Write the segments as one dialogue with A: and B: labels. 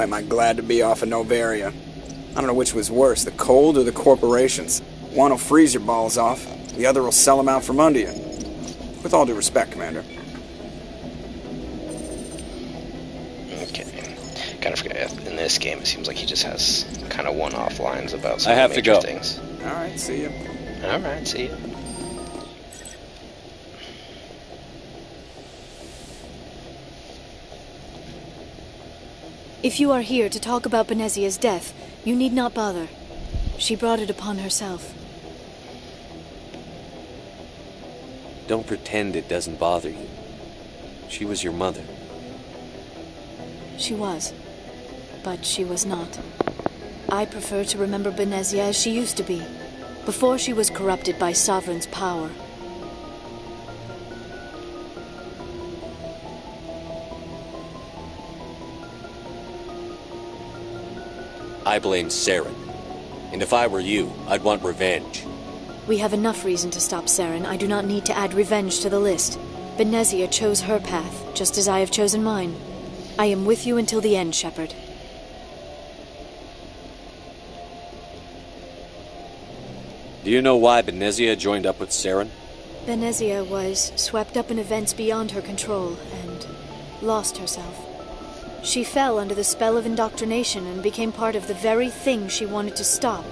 A: Boy, am I glad to be off of Novaria. I don't know which was worse, the cold or the corporations. One will freeze your balls off, the other will sell them out from under you. With all due respect, Commander.
B: Okay. Kind of forget, in this game it seems like he just has kind of one-off lines about some
C: I have to go.
B: things.
A: Alright, see ya.
B: Alright, see ya.
D: If you are here to talk about Benezia's death, you need not bother. She brought it upon herself.
C: Don't pretend it doesn't bother you. She was your mother.
D: She was. But she was not. I prefer to remember Benezia as she used to be, before she was corrupted by Sovereign's power.
C: I blame Saren. And if I were you, I'd want revenge.
D: We have enough reason to stop Saren. I do not need to add revenge to the list. Benezia chose her path, just as I have chosen mine. I am with you until the end, Shepard.
C: Do you know why Benezia joined up with Saren?
D: Benezia was swept up in events beyond her control and lost herself. She fell under the spell of indoctrination and became part of the very thing she wanted to stop.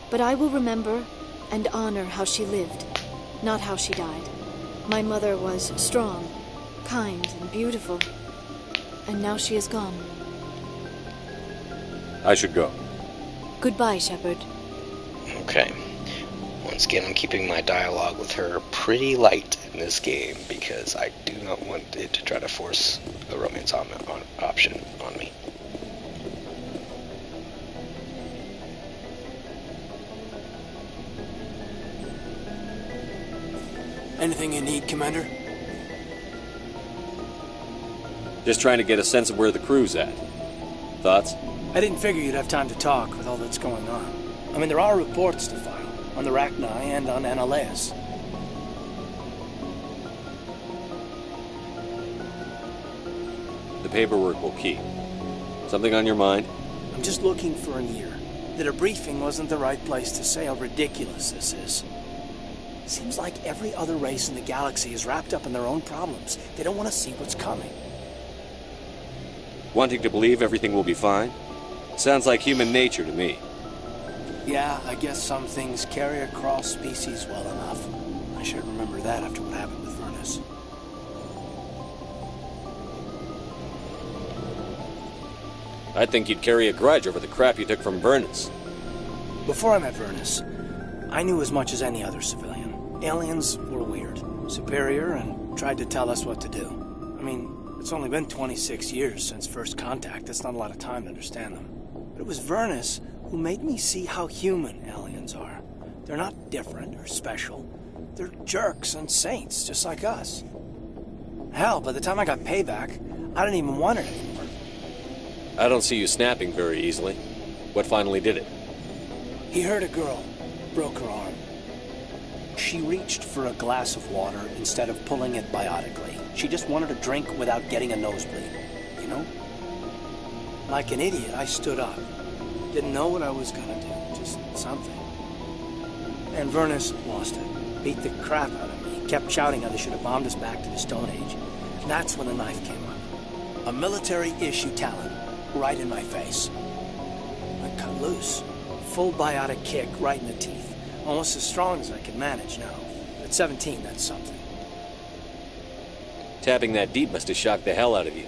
D: But I will remember and honor how she lived, not how she died. My mother was strong, kind, and beautiful, and now she is gone.
C: I should go.
D: Goodbye, Shepard.
B: Okay. Once again, I'm keeping my dialogue with her pretty light in this game because I do not want it to try to force a romance option on me.
E: Anything you need, Commander?
C: Just trying to get a sense of where the crew's at. Thoughts?
E: I didn't figure you'd have time to talk with all that's going on. I mean, there are reports to file, on the Rachni and on Annaleus.
C: The paperwork will keep. Something on your mind?
E: I'm just looking for an ear. That a briefing wasn't the right place to say how ridiculous this is. Seems like every other race in the galaxy is wrapped up in their own problems. They don't want to see what's coming.
C: Wanting to believe everything will be fine? Sounds like human nature to me.
E: Yeah, I guess some things carry across species well enough. I should remember that after what happened with Vernus.
C: I think you'd carry a grudge over the crap you took from Vernus.
E: Before I met Vernus, I knew as much as any other civilian. Aliens were weird, superior, and tried to tell us what to do. I mean, it's only been 26 years since first contact. That's not a lot of time to understand them. But it was Vernus who made me see how human aliens are. They're not different or special. They're jerks and saints, just like us. Hell, by the time I got payback, I didn't even want it anymore.
C: I don't see you snapping very easily. What finally did it?
E: He hurt a girl, broke her arm. She reached for a glass of water instead of pulling it biotically. She just wanted a drink without getting a nosebleed, you know? Like an idiot, I stood up. Didn't know what I was gonna do, just something. And Vernus lost it. Beat the crap out of me. Kept shouting how they should have bombed us back to the Stone Age. And that's when the knife came up. A military-issue talent, right in my face. I cut loose. Full biotic kick right in the teeth. Almost as strong as I could manage now. At 17, that's something.
C: Tapping that deep must have shocked the hell out of you.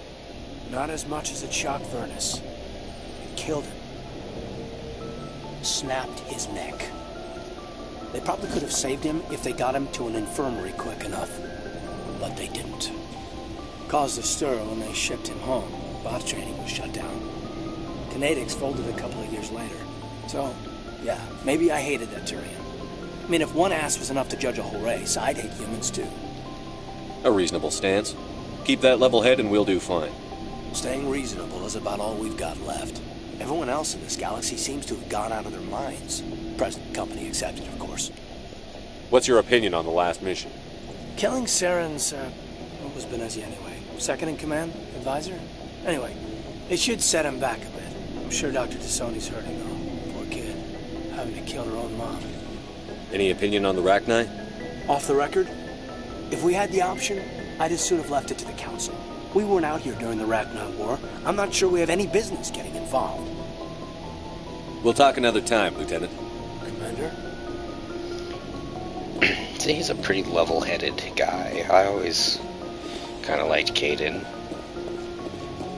E: Not as much as it shocked Vernus. It killed him. Snapped his neck. They probably could have saved him if they got him to an infirmary quick enough. But they didn't. Caused a stir when they shipped him home. Bot training was shut down. Canadics folded a couple of years later. So, yeah, maybe I hated that Turian. I mean, if one ass was enough to judge a whole race, I'd hate humans too.
C: A reasonable stance. Keep that level head and we'll do fine.
E: Staying reasonable is about all we've got left. Everyone else in this galaxy seems to have gone out of their minds. Present company accepted, of course.
C: What's your opinion on the last mission?
E: Killing Saren's, what was Benezia anyway? Second in command? Advisor? Anyway, It should set him back a bit. I'm sure Dr. Tassoni's hurting, though. Poor kid. Having to kill her own mom.
C: Any opinion on the Rachni?
E: Off the record, if we had the option, I'd as soon have left it to the Council. We weren't out here during the Rachni War. I'm not sure we have any business getting involved.
C: We'll talk another time, Lieutenant.
E: Commander?
B: See, he's a pretty level-headed guy. I always kind of liked Caden.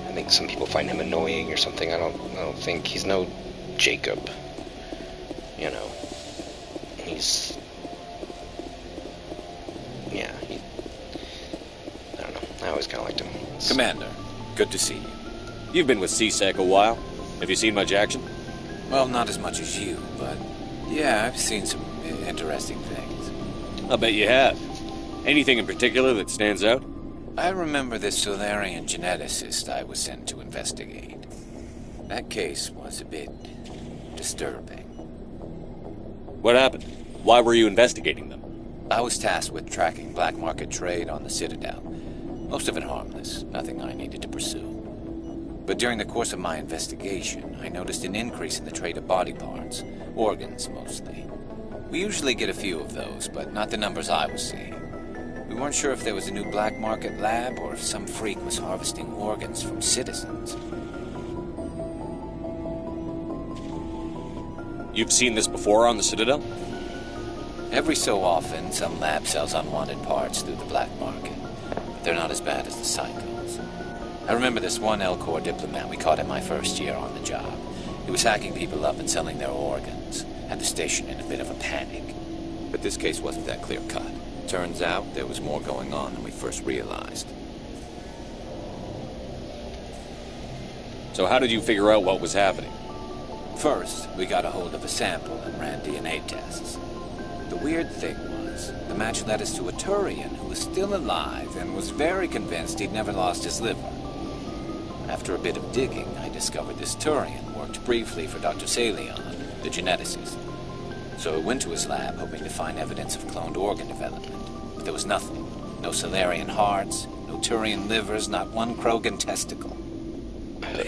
B: I think some people find him annoying or something. I don't think he's no Jacob. You know, he's I don't know. I always kind of liked him.
F: Commander, good to see you.
C: You've been with CSEC a while. Have you seen much action?
F: Well, not as much as you, but yeah, I've seen some interesting things.
C: I'll bet you have. Anything in particular that stands out?
F: I remember this Solarian geneticist I was sent to investigate. That case was a bit disturbing.
C: What happened? Why were you investigating them?
F: I was tasked with tracking black market trade on the Citadel. Most of it harmless, nothing I needed to pursue. But during the course of my investigation, I noticed an increase in the trade of body parts, organs mostly. We usually get a few of those, but not the numbers I was seeing. We weren't sure if there was a new black market lab or if some freak was harvesting organs from citizens.
C: You've seen this before on the Citadel?
F: Every so often, some lab sells unwanted parts through the black market. But they're not as bad as the psychos. I remember this one L-Corps diplomat we caught in my first year on the job. He was hacking people up and selling their organs. Had the station in a bit of a panic. But this case wasn't that clear-cut. Turns out there was more going on than we first realized.
C: So how did you figure out what was happening?
F: First, we got a hold of a sample and ran DNA tests. The weird thing was, the match led us to a Turian who was still alive and was very convinced he'd never lost his liver. After a bit of digging, I discovered this Turian worked briefly for Dr. Salion, the geneticist. So I went to his lab hoping to find evidence of cloned organ development. But there was nothing. No Solarian hearts, no Turian livers, not one Krogan testicle.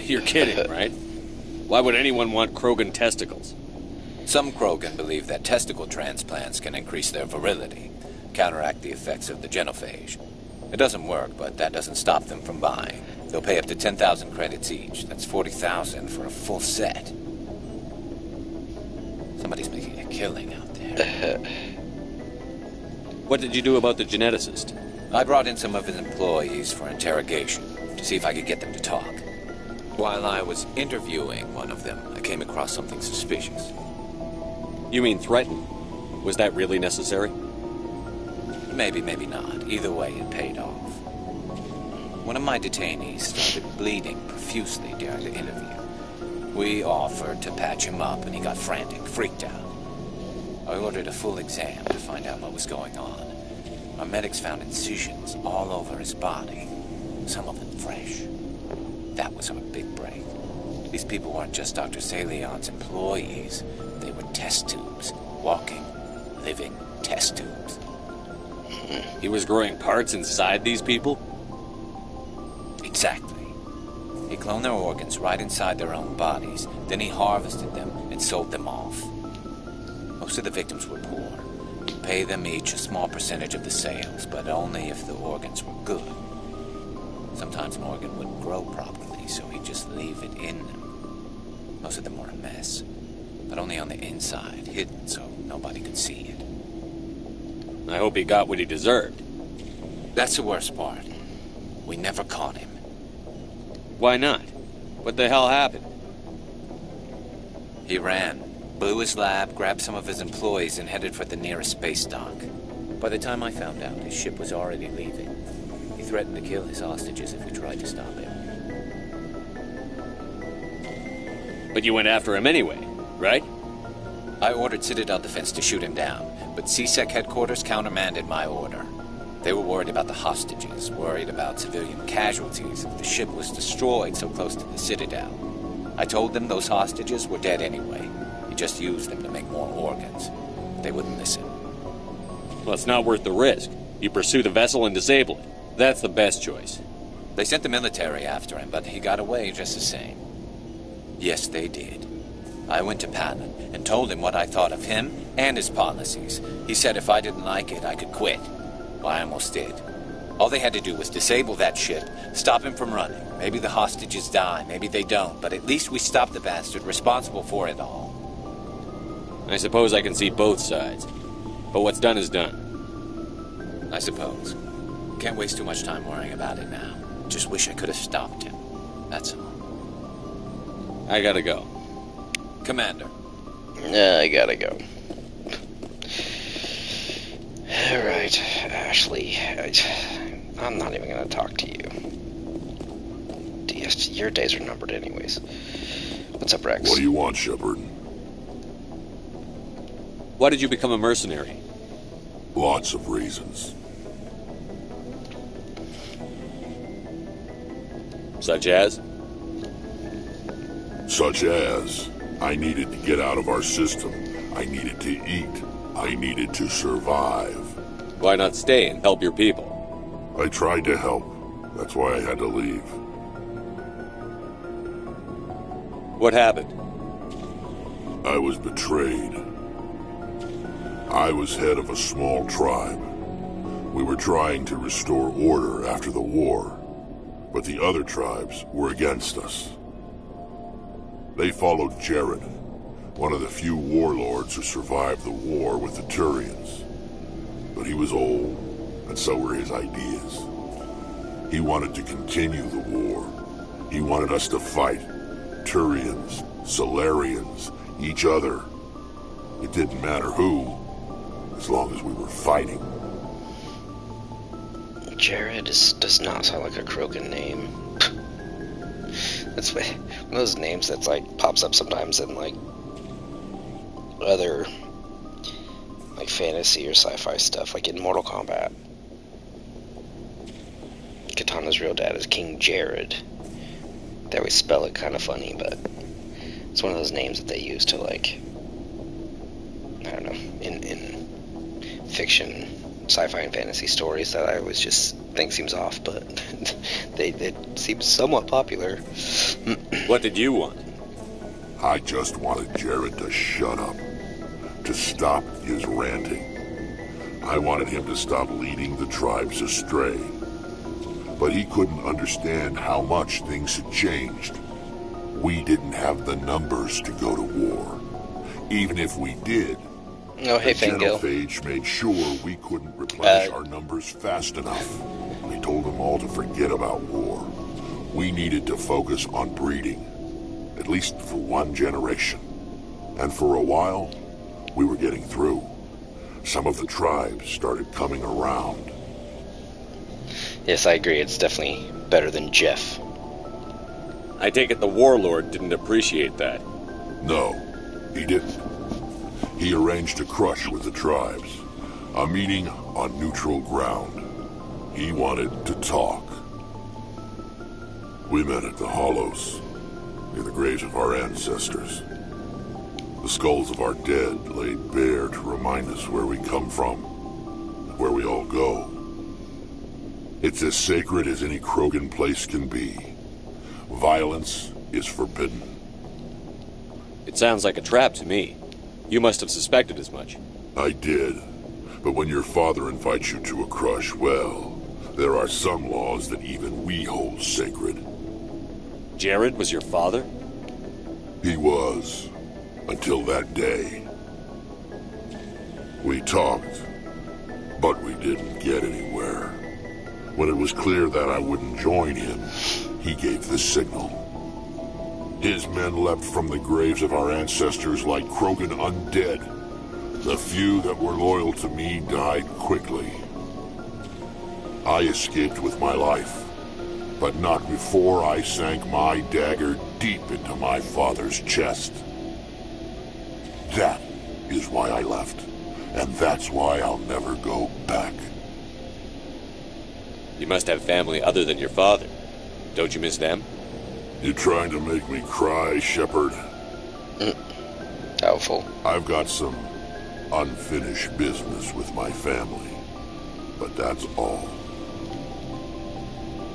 C: You're kidding, right? Why would anyone want Krogan testicles?
F: Some Krogan believe that testicle transplants can increase their virility, counteract the effects of the genophage. It doesn't work, but that doesn't stop them from buying. They'll pay up to 10,000 credits each. That's 40,000 for a full set. Somebody's making a killing out there.
C: What did you do about the geneticist?
F: I brought in some of his employees for interrogation, to see if I could get them to talk. While I was interviewing one of them, I came across something suspicious.
C: You mean threaten? Was that really necessary?
F: Maybe, maybe not. Either way, it paid off. One of my detainees started bleeding profusely during the interview. We offered to patch him up, and he got frantic, freaked out. I ordered a full exam to find out what was going on. Our medics found incisions all over his body, some of them fresh. That was our big break. These people weren't just Dr. Salion's employees. They were test tubes. Walking, living test tubes.
C: He was growing parts inside these people?
F: Exactly. He cloned their organs right inside their own bodies. Then he harvested them and sold them off. Most of the victims were poor. He'd pay them each a small percentage of the sales, but only if the organs were good. Sometimes an organ wouldn't grow properly, so he'd just leave it in them. Most of them were a mess, but only on the inside, hidden so nobody could see it.
C: I hope he got what he deserved.
F: That's the worst part. We never caught him.
C: Why not? What the hell happened?
F: He ran, blew his lab, grabbed some of his employees, and headed for the nearest space dock. By the time I found out, his ship was already leaving. He threatened to kill his hostages if we tried to stop him.
C: But you went after him anyway, right?
F: I ordered Citadel Defense to shoot him down, but CSEC headquarters countermanded my order. They were worried about the hostages, worried about civilian casualties if the ship was destroyed so close to the Citadel. I told them those hostages were dead anyway. He just used them to make more organs. They wouldn't listen.
C: Well, it's not worth the risk. You pursue the vessel and disable it. That's the best choice.
F: They sent the military after him, but he got away just the same. Yes, they did. I went to Patton and told him what I thought of him and his policies. He said if I didn't like it, I could quit. Well, I almost did. All they had to do was disable that ship, stop him from running. Maybe the hostages die, maybe they don't, but at least we stopped the bastard responsible for it all.
C: I suppose I can see both sides. But what's done is done.
F: I suppose. Can't waste too much time worrying about it now. Just wish I could have stopped him. That's all.
C: I gotta go.
F: Commander.
B: I gotta go. Alright, Ashley. I'm not even gonna talk to you. Your days are numbered anyways. What's up, Wrex?
G: What do you want, Shepard?
C: Why did you become a mercenary?
G: Lots of reasons.
C: Such as?
G: Such as, I needed to get out of our system. I needed to eat. I needed to survive.
C: Why not stay and help your people?
G: I tried to help. That's why I had to leave.
C: What happened?
G: I was betrayed. I was head of a small tribe. We were trying to restore order after the war, but the other tribes were against us. They followed Jared, one of the few warlords who survived the war with the Turians. But he was old, and so were his ideas. He wanted to continue the war. He wanted us to fight. Turians, Solarians, each other. It didn't matter who, as long as we were fighting.
B: Jared does not sound like a Krogan name. That's one of those names that's like pops up sometimes in like other like fantasy or sci-fi stuff, like in Mortal Kombat. Katana's real dad is King Jared. They always spell it kind of funny, but it's one of those names that they use to like, I don't know, in fiction, sci-fi and fantasy stories that I always just think seems off, but they seem somewhat popular.
C: What did you want?
G: I just wanted Jared to shut up, to stop his ranting. I wanted him to stop leading the tribes astray. But he couldn't understand how much things had changed. We didn't have the numbers to go to war. Even if we did,
B: Oh, hey,
G: the
B: Fangirl.
G: genophage made sure we couldn't replenish our numbers fast enough. We told them all to forget about war. We needed to focus on breeding, at least for one generation. And for a while, we were getting through. Some of the tribes started coming around.
B: Yes, I agree. It's definitely better than Jeff.
C: I take it the warlord didn't appreciate that.
G: No, he didn't. He arranged a crush with the tribes, a meeting on neutral ground. He wanted to talk. We met at the Hollows, near the graves of our ancestors. The skulls of our dead laid bare to remind us where we come from, and where we all go. It's as sacred as any Krogan place can be. Violence is forbidden.
C: It sounds like a trap to me. You must have suspected as much.
G: I did. But when your father invites you to a crush, well, there are some laws that even we hold sacred.
C: Jared was your father?
G: He was. Until that day. We talked, but we didn't get anywhere. When it was clear that I wouldn't join him, he gave the signal. His men leapt from the graves of our ancestors like Krogan undead. The few that were loyal to me died quickly. I escaped with my life, but not before I sank my dagger deep into my father's chest. That is why I left, and that's why I'll never go back.
C: You must have family other than your father. Don't you miss them?
G: You trying to make me cry, Shepard?
B: Doubtful.
G: I've got some unfinished business with my family, but that's all.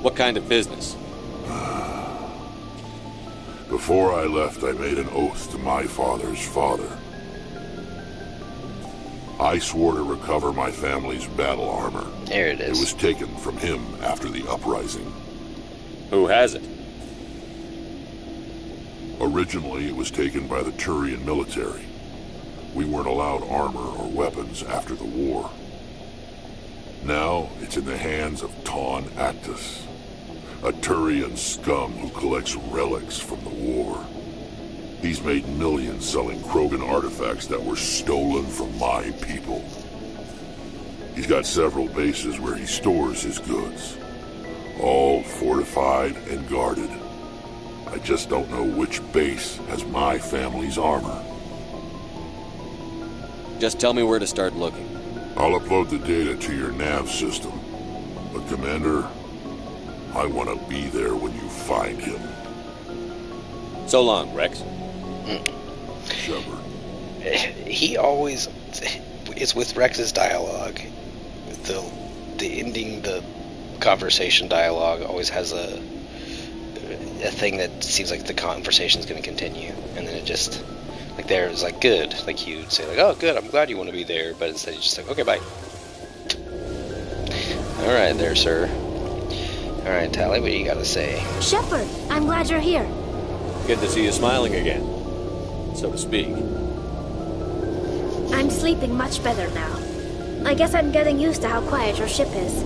C: What kind of business?
G: Before I left, I made an oath to my father's father. I swore to recover my family's battle armor.
B: There it is.
G: It was taken from him after the uprising.
C: Who has it?
G: Originally, it was taken by the Turian military. We weren't allowed armor or weapons after the war. Now, it's in the hands of Taun Actus, a Turian scum who collects relics from the war. He's made millions selling Krogan artifacts that were stolen from my people. He's got several bases where he stores his goods, all fortified and guarded. I just don't know which base has my family's armor.
C: Just tell me where to start looking.
G: I'll upload the data to your nav system. But Commander, I want to be there when you find him.
C: So long, Wrex.
G: Shepard.
B: He always... It's with Rex's dialogue. The ending, the conversation dialogue always has a thing that seems like the conversation's going to continue. And then it just... Like there, it's like, good. Like you'd say, like, oh, good, I'm glad you want to be there. But instead, you're just like, okay, bye. Alright there, sir. Alright, Tally, what do you got to say?
H: Shepard, I'm glad you're here.
C: Good to see you smiling again, so to speak.
H: I'm sleeping much better now. I guess I'm getting used to how quiet your ship is.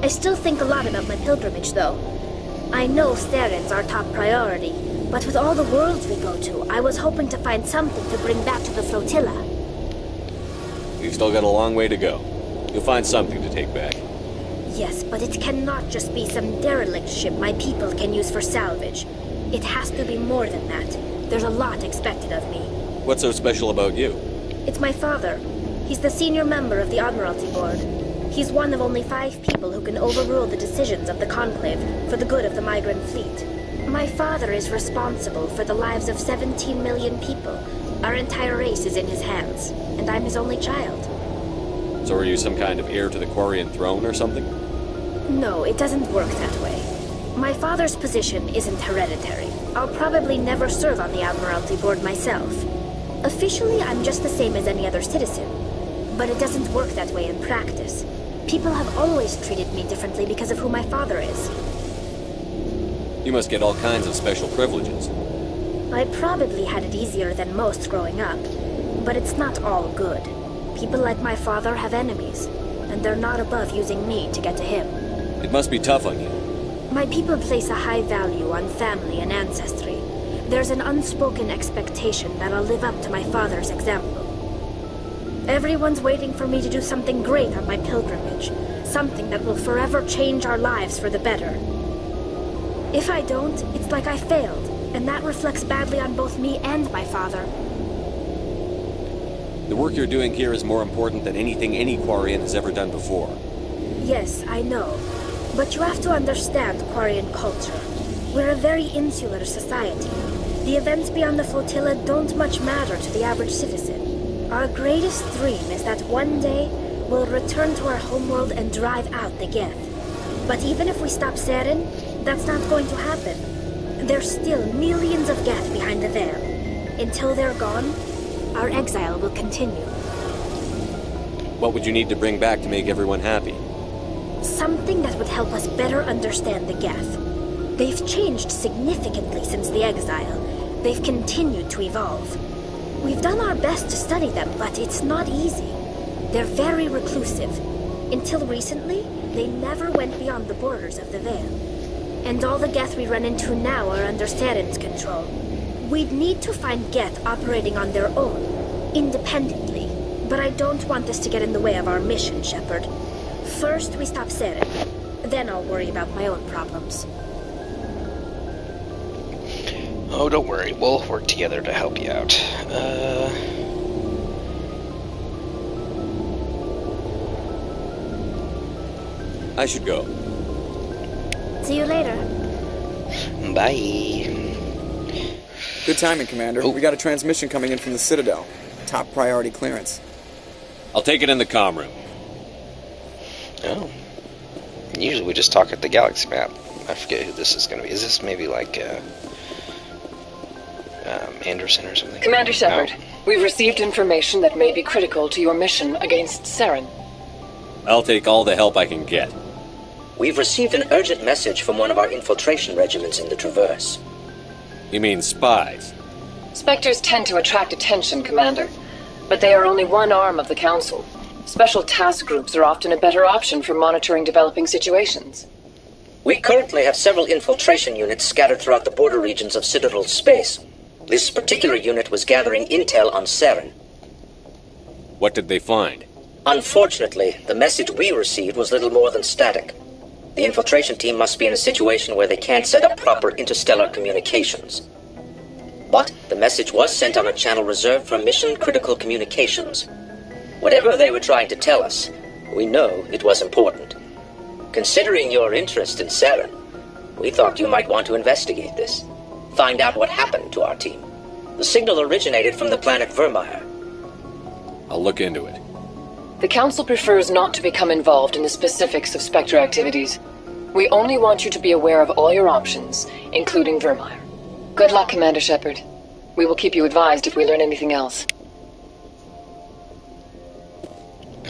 H: I still think a lot about my pilgrimage, though. I know Steren's our top priority, but with all the worlds we go to, I was hoping to find something to bring back to the flotilla.
C: We've still got a long way to go. You'll find something to take back.
H: Yes, but it cannot just be some derelict ship my people can use for salvage. It has to be more than that. There's a lot expected of me.
C: What's so special about you?
H: It's my father. He's the senior member of the Admiralty Board. He's one of only 5 people who can overrule the decisions of the Conclave for the good of the migrant fleet. My father is responsible for the lives of 17 million people. Our entire race is in his hands, and I'm his only child.
C: So are you some kind of heir to the Quarian throne or something?
H: No, it doesn't work that way. My father's position isn't hereditary. I'll probably never serve on the Admiralty Board myself. Officially, I'm just the same as any other citizen. But it doesn't work that way in practice. People have always treated me differently because of who my father is.
C: You must get all kinds of special privileges.
H: I probably had it easier than most growing up. But it's not all good. People like my father have enemies, and they're not above using me to get to him.
C: It must be tough on you.
H: My people place a high value on family and ancestry. There's an unspoken expectation that I'll live up to my father's example. Everyone's waiting for me to do something great on my pilgrimage, something that will forever change our lives for the better. If I don't, it's like I failed, and that reflects badly on both me and my father.
C: The work you're doing here is more important than anything any Quarian has ever done before.
H: Yes, I know. But you have to understand Quarian culture. We're a very insular society. The events beyond the flotilla don't much matter to the average citizen. Our greatest dream is that one day we'll return to our homeworld and drive out the Geth. But even if we stop Seren, that's not going to happen. There's still millions of Geth behind the veil. Until they're gone, our exile will continue.
C: What would you need to bring back to make everyone happy?
H: Something that would help us better understand the Geth. They've changed significantly since the exile. They've continued to evolve. We've done our best to study them, but it's not easy. They're very reclusive. Until recently, they never went beyond the borders of the Veil. And all the Geth we run into now are under Steren's control. We'd need to find Geth operating on their own, independently. But I don't want this to get in the way of our mission, Shepard. First, we stop Seren. Then I'll worry about my own problems.
B: Oh, don't worry. We'll work together to help you out.
C: I should go.
H: See you later.
B: Bye.
A: Good timing, Commander.
B: Oh.
A: We got a transmission coming in from the Citadel. Top priority clearance.
C: I'll take it in the comm room.
B: Oh. Usually we just talk at the galaxy map. I forget who this is going to be. Is this maybe like Anderson or something?
I: Commander Shepard,
B: No.
I: we've received information that may be critical to your mission against Saren.
C: I'll take all the help I can get.
J: We've received an urgent message from one of our infiltration regiments in the Traverse.
C: You mean spies?
I: Spectres tend to attract attention, Commander, but they are only one arm of the Council. Special task groups are often a better option for monitoring developing situations.
J: We currently have several infiltration units scattered throughout the border regions of Citadel space. This particular unit was gathering intel on Saren.
C: What did they find?
J: Unfortunately, the message we received was little more than static. The infiltration team must be in a situation where they can't set up proper interstellar communications. But the message was sent on a channel reserved for mission-critical communications. Whatever they were trying to tell us, we know it was important. Considering your interest in Saren, we thought you might want to investigate this. Find out what happened to our team. The signal originated from the planet Vermeer.
C: I'll look into it.
I: The Council prefers not to become involved in the specifics of Spectre activities. We only want you to be aware of all your options, including Vermeer. Good luck, Commander Shepard. We will keep you advised if we learn anything else.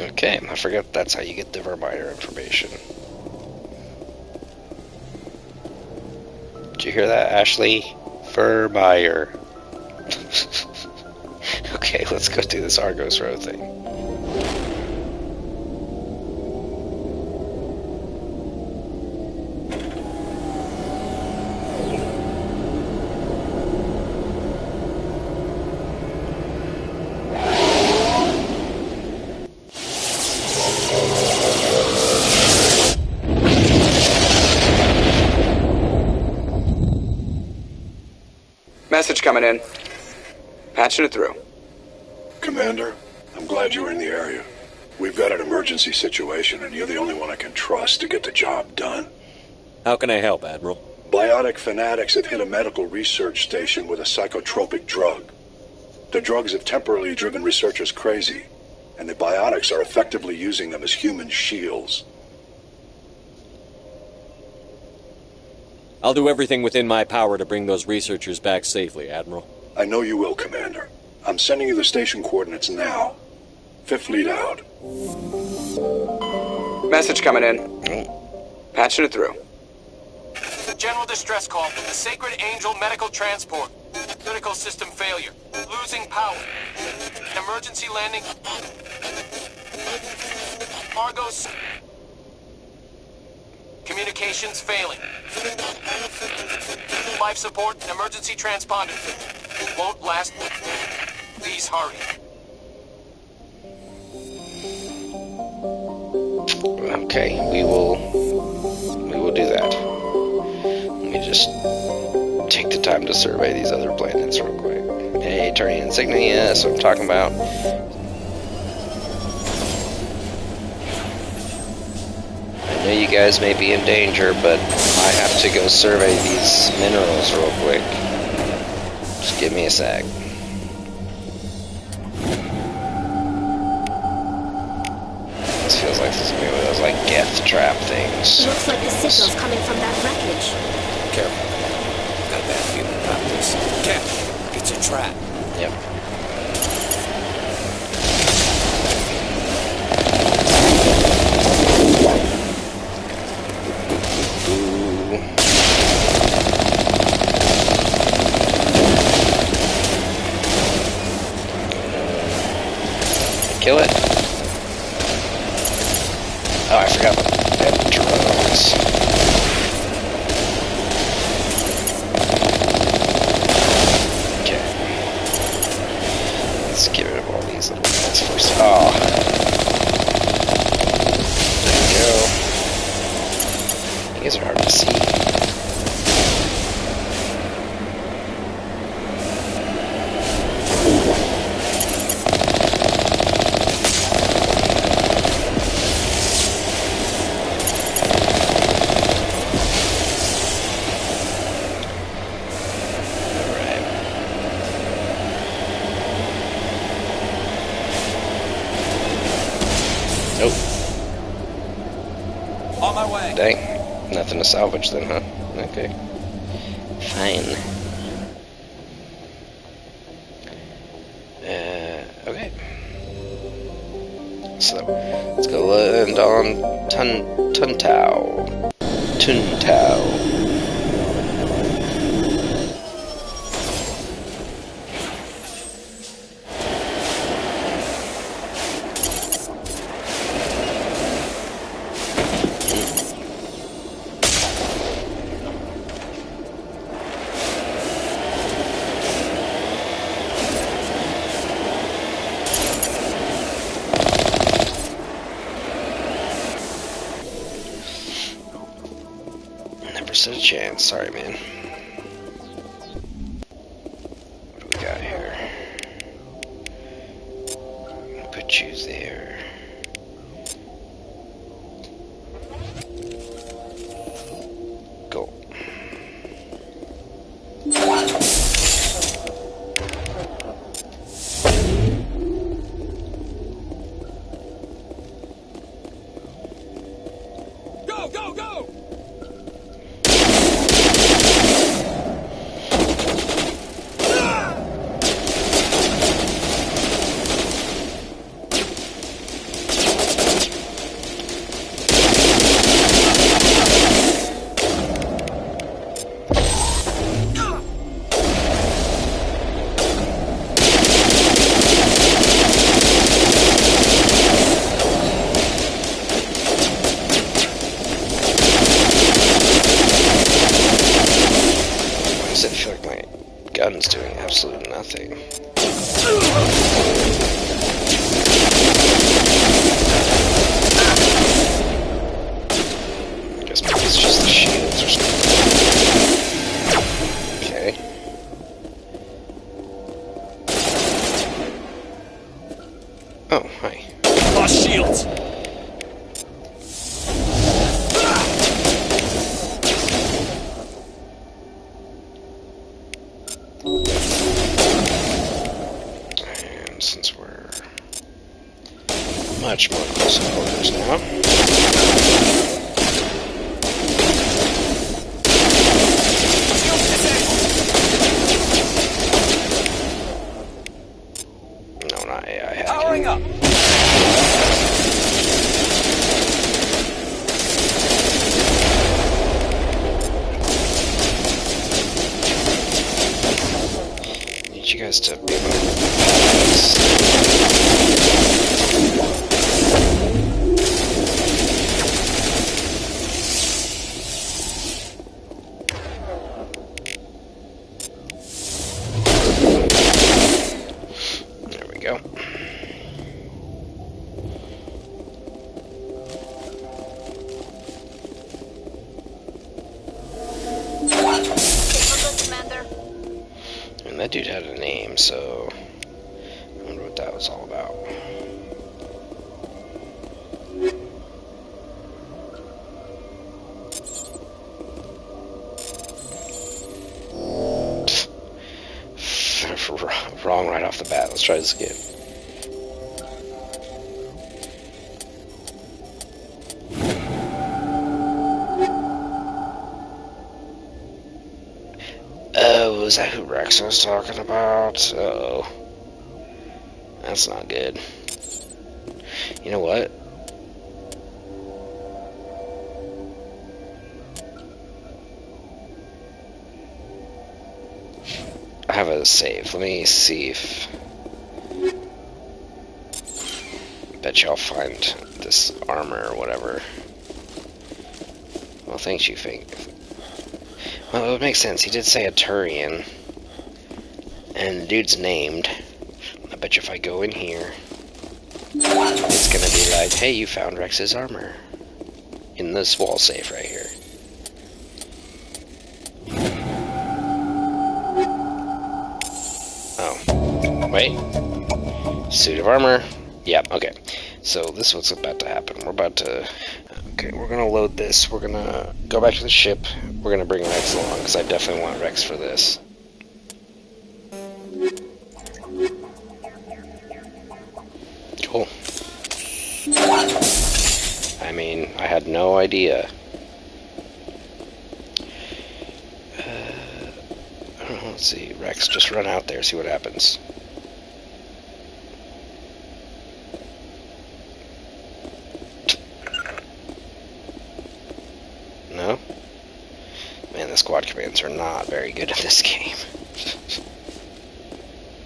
B: Okay, I forgot that's how you get the Vermeer information. Did you hear that, Ashley? Vermeer. Okay, let's go do this Argos Road thing.
A: Message coming in. Patching it through.
K: Commander, I'm glad you were in the area. We've got an emergency situation, and you're the only one I can trust to get the job done.
C: How can I help, Admiral?
K: Biotic fanatics have hit a medical research station with a psychotropic drug. The drugs have temporarily driven researchers crazy, and the biotics are effectively using them as human shields.
C: I'll do everything within my power to bring those researchers back safely, Admiral.
K: I know you will, Commander. I'm sending you the station coordinates now. Fifth Fleet out.
A: Message coming in. Patching it through.
L: General distress call from the Sacred Angel Medical Transport. Critical system failure. Losing power. Emergency landing. Argos. Communications failing. Life support and emergency transponder. Won't last. Please hurry.
B: Okay, we will do that. Let me just take the time to survey these other planets real quick. Hey, turning insignia, that's what I'm talking about. I know you guys may be in danger, but I have to go survey these minerals real quick. Just give me a sec. This feels like this is gonna be one of those like death trap things.
H: Looks like the signal's coming from that wreckage.
F: Careful. Got a bad feeling about this. Careful. It's a trap.
B: Yep. Kill it. Oh, I forgot about that drones. Okay. Let's get rid of all these little guys first. Oh. There we go. You guys are hard to see. dang. Nothing to salvage then, huh? Okay. Fine. Okay. So, let's go land on Tuntao. Never stood a chance. Sorry, man. What do we got here? Put you there. Go.
L: Go, go, go!
B: Gun's doing absolutely nothing. I guess maybe it's just the shields or something. Okay. Oh, hi.
L: Lost shields!
B: And since we're much more close quarters now, no, not AI hacking.
L: Powering up!
B: Need you guys to be able There we go. And that dude had a name, so I wonder what that was all about. Wrong right off the bat. Let's try this again. Was that who Wrex was talking about? Uh-oh. That's not good. You know what? I have a save. Let me see if... Bet you I'll find this armor or whatever. Well, thanks, you think. Well, it would make sense. He did say a Turian. And the dude's named. I bet you if I go in here, it's gonna be like, hey, you found Wrex's armor. In this wall safe right here. Oh. Wait. Suit of armor. Yep, okay. So this is what's about to happen. We're about to... Okay, we're gonna load this. We're gonna go back to the ship. We're gonna bring Wrex along, because I definitely want Wrex for this. Cool. I mean, I had no idea Wrex, just run out there, see what happens. No? Man, the squad commands are not very good at this game.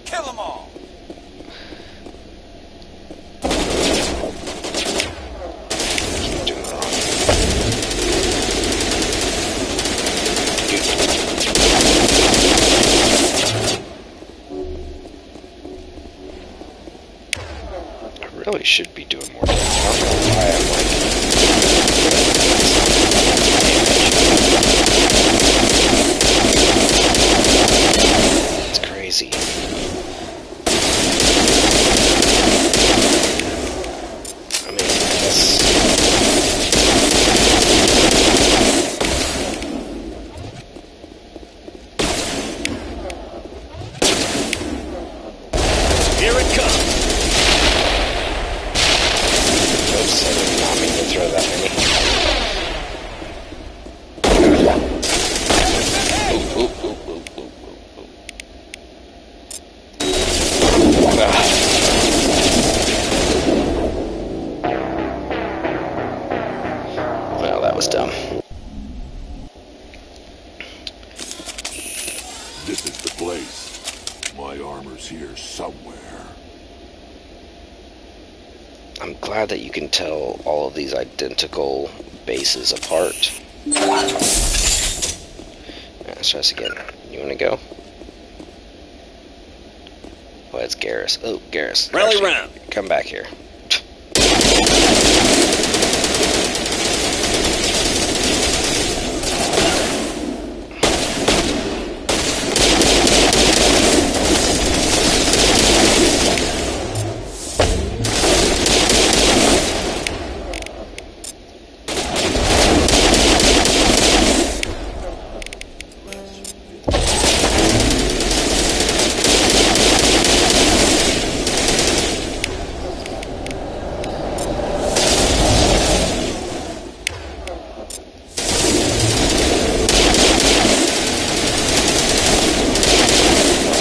F: Kill them all!
B: Keep doing it wrong. I really should be doing more damage. I don't know why I'm like... It's crazy. I mean, I guess...
C: Here it comes!
B: Oops, I did not mean to throw that many. Ooh, ooh, ooh, ooh, ooh, ooh, ooh. Ah. Well, that was dumb.
G: This is the place. My armor's here somewhere.
B: I'm glad that you can tell all of these identical bases apart. Let's try this again. You want to go? Oh, it's Garrus. Oh, Garrus.
C: Rally
B: Actually,
C: round.
B: Come back here.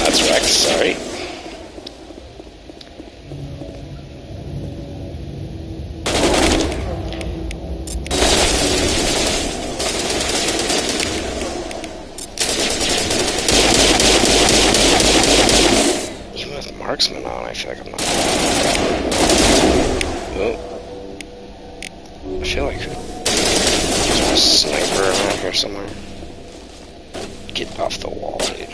B: That's Wrex, sorry. Even with marksman on, I feel like I'm not. Oh. I feel like there's a sniper around here somewhere. Get off the wall, dude.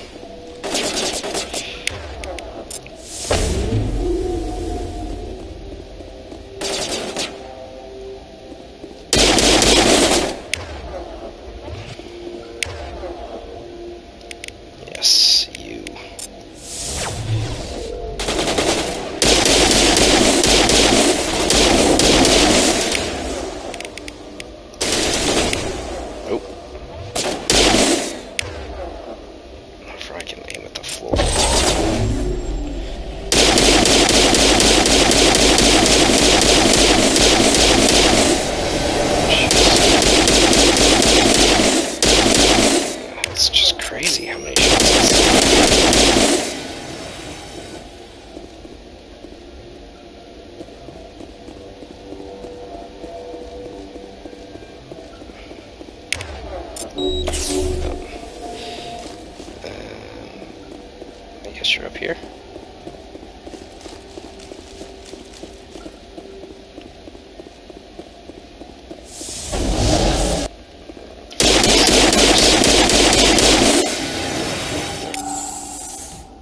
B: Yes, you. Oh. If I can aim at the floor. It's just crazy how many shots this is. I guess you're up here.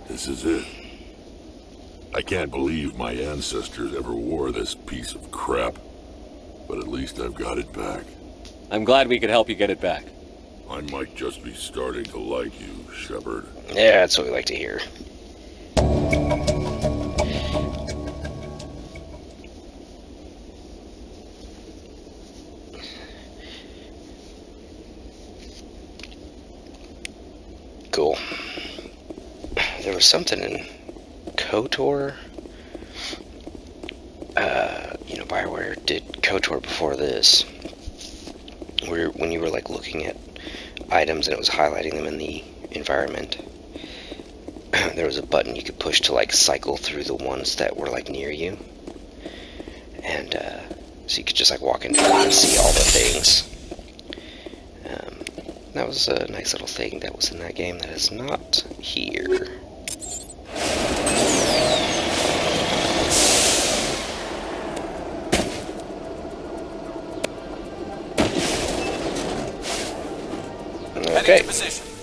G: This is it. I can't believe my ancestors ever wore this piece of crap. But at least I've got it back.
C: I'm glad we could help you get it back.
G: I might just be starting to like you, Shepard.
B: Yeah, that's what we like to hear. Cool. There was something in KOTOR. BioWare did KOTOR before this, where when you were like looking at items and it was highlighting them in the environment, there was a button you could push to like cycle through the ones that were like near you, and so you could just like walk into them and see all the things. That was a nice little thing that was in that game that is not here. Okay.
F: Position.